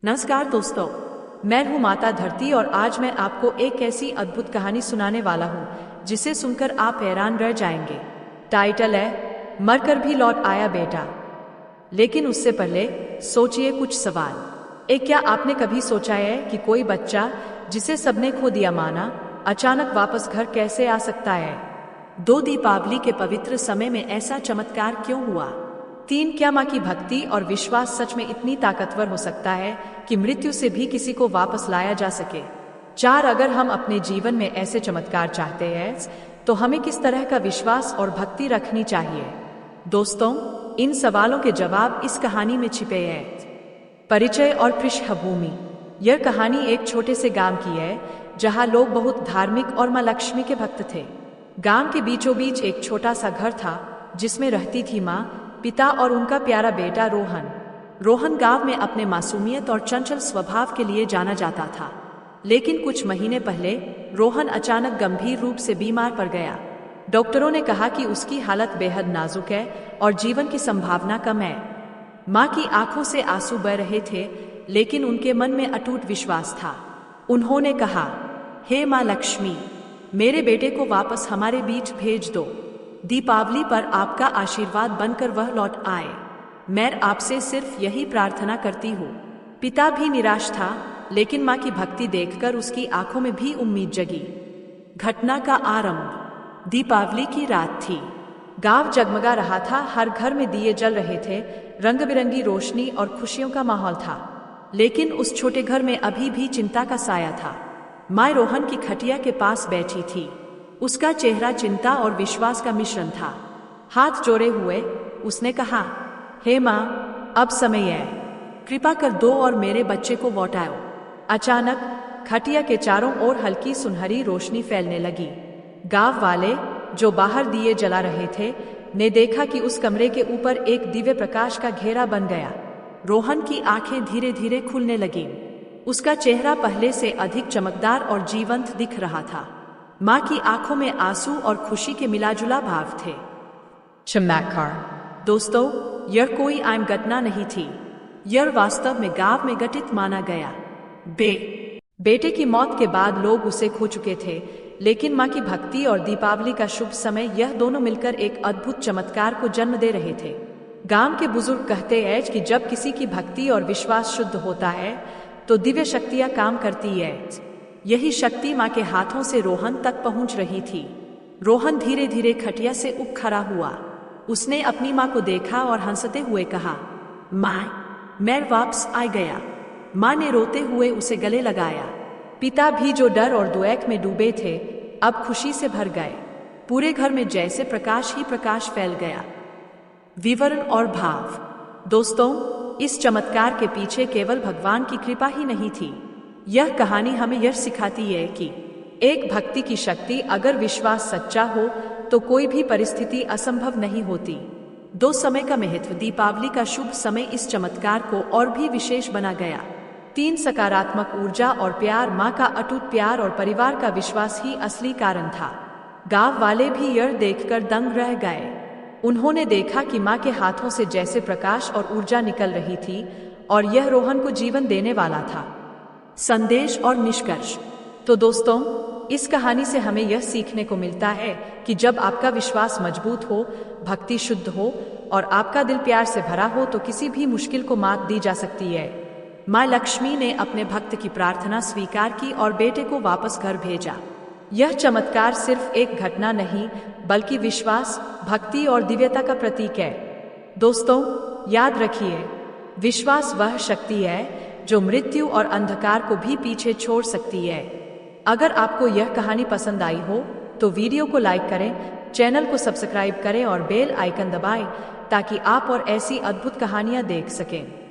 नमस्कार दोस्तों, मैं हूँ माता धरती और आज मैं आपको एक ऐसी अद्भुत कहानी सुनाने वाला हूँ जिसे सुनकर आप हैरान रह जाएंगे। टाइटल है मरकर भी लौट आया बेटा। लेकिन उससे पहले सोचिए कुछ सवाल। क्या आपने कभी सोचा है कि कोई बच्चा जिसे सबने खो दिया माना अचानक वापस घर कैसे आ सकता है? दो दीपावली के पवित्र समय में ऐसा चमत्कार क्यों हुआ? तीन, क्या माँ की भक्ति और विश्वास सच में इतनी ताकतवर हो सकता है कि मृत्यु से भी किसी को वापस लाया जा सके? चार, अगर हम अपने जीवन में ऐसे चमत्कार चाहते हैं तो हमें किस तरह का विश्वास और भक्ति रखनी चाहिए? दोस्तों, इन सवालों के जवाब इस कहानी में छिपे हैं। परिचय और पृष्ठभूमि। यह कहानी एक छोटे से गांव की है जहां लोग बहुत धार्मिक और मां लक्ष्मी के भक्त थे। गांव के बीचों बीच एक छोटा सा घर था जिसमें रहती थी माँ, पिता और उनका प्यारा बेटा रोहन। रोहन गांव में अपने मासूमियत और चंचल स्वभाव के लिए जाना जाता था। लेकिन कुछ महीने पहले रोहन अचानक गंभीर रूप से बीमार पड़ गया। डॉक्टरों ने कहा कि उसकी हालत बेहद नाजुक है और जीवन की संभावना कम है। माँ की आंखों से आंसू बह रहे थे, लेकिन उनके मन में अटूट विश्वास था। उन्होंने कहा, हे माँ लक्ष्मी, मेरे बेटे को वापस हमारे बीच भेज दो। दीपावली पर आपका आशीर्वाद बनकर वह लौट आए। मैं आपसे सिर्फ यही प्रार्थना करती हूँ। पिता भी निराश था, लेकिन माँ की भक्ति देखकर उसकी आंखों में भी उम्मीद जगी। घटना का आरंभ। दीपावली की रात थी। गांव जगमगा रहा था, हर घर में दिए जल रहे थे, रंग बिरंगी रोशनी और खुशियों का माहौल था। लेकिन उस छोटे घर में अभी भी चिंता का साया था। माँ रोहन की खटिया के पास बैठी थी। उसका चेहरा चिंता और विश्वास का मिश्रण था। हाथ जोड़े हुए उसने कहा, हे माँ, अब समय है, कृपा कर दो और मेरे बच्चे को लौटाओ। अचानक खटिया के चारों ओर हल्की सुनहरी रोशनी फैलने लगी। गांव वाले, जो बाहर दिए जला रहे थे, ने देखा कि उस कमरे के ऊपर एक दिव्य प्रकाश का घेरा बन गया। रोहन की आंखें धीरे धीरे खुलने लगीं। उसका चेहरा पहले से अधिक चमकदार और जीवंत दिख रहा था। माँ की आंखों में आंसू और खुशी के मिलाजुला भाव थे। चमत्कार। दोस्तों, यह कोई आम घटना नहीं थी। यह वास्तव में गांव में घटित माना गया। बेटे की मौत के बाद लोग उसे खो चुके थे, लेकिन माँ की भक्ति और दीपावली का शुभ समय, यह दोनों मिलकर एक अद्भुत चमत्कार को जन्म दे रहे थे। गांव के बुजुर्ग कहते हैं कि जब किसी की भक्ति और विश्वास शुद्ध होता है तो दिव्य शक्तियां काम करती है। यही शक्ति माँ के हाथों से रोहन तक पहुंच रही थी। रोहन धीरे धीरे खटिया से उठ खड़ा हुआ। उसने अपनी माँ को देखा और हंसते हुए कहा, माँ, मैं वापस आ गया। माँ ने रोते हुए उसे गले लगाया। पिता भी, जो डर और दुख में डूबे थे, अब खुशी से भर गए। पूरे घर में जैसे प्रकाश ही प्रकाश फैल गया। विवरण और भाव। दोस्तों, इस चमत्कार के पीछे केवल भगवान की कृपा ही नहीं थी। यह कहानी हमें यह सिखाती है कि एक भक्ति की शक्ति, अगर विश्वास सच्चा हो तो कोई भी परिस्थिति असंभव नहीं होती। दो समय का महत्व। दीपावली का शुभ समय इस चमत्कार को और भी विशेष बना गया। तीन, सकारात्मक ऊर्जा और प्यार। माँ का अटूट प्यार और परिवार का विश्वास ही असली कारण था। गांव वाले भी यह देखकर दंग रह गए। उन्होंने देखा कि माँ के हाथों से जैसे प्रकाश और ऊर्जा निकल रही थी और यह रोहन को जीवन देने वाला था। संदेश और निष्कर्ष। तो दोस्तों, इस कहानी से हमें यह सीखने को मिलता है कि जब आपका विश्वास मजबूत हो, भक्ति शुद्ध हो और आपका दिल प्यार से भरा हो तो किसी भी मुश्किल को मात दी जा सकती है। माँ लक्ष्मी ने अपने भक्त की प्रार्थना स्वीकार की और बेटे को वापस घर भेजा। यह चमत्कार सिर्फ एक घटना नहीं, बल्कि विश्वास, भक्ति और दिव्यता का प्रतीक है। दोस्तों, याद रखिए, विश्वास वह शक्ति है जो मृत्यु और अंधकार को भी पीछे छोड़ सकती है। अगर आपको यह कहानी पसंद आई हो तो वीडियो को लाइक करें, चैनल को सब्सक्राइब करें और बेल आइकन दबाएं ताकि आप और ऐसी अद्भुत कहानियां देख सकें।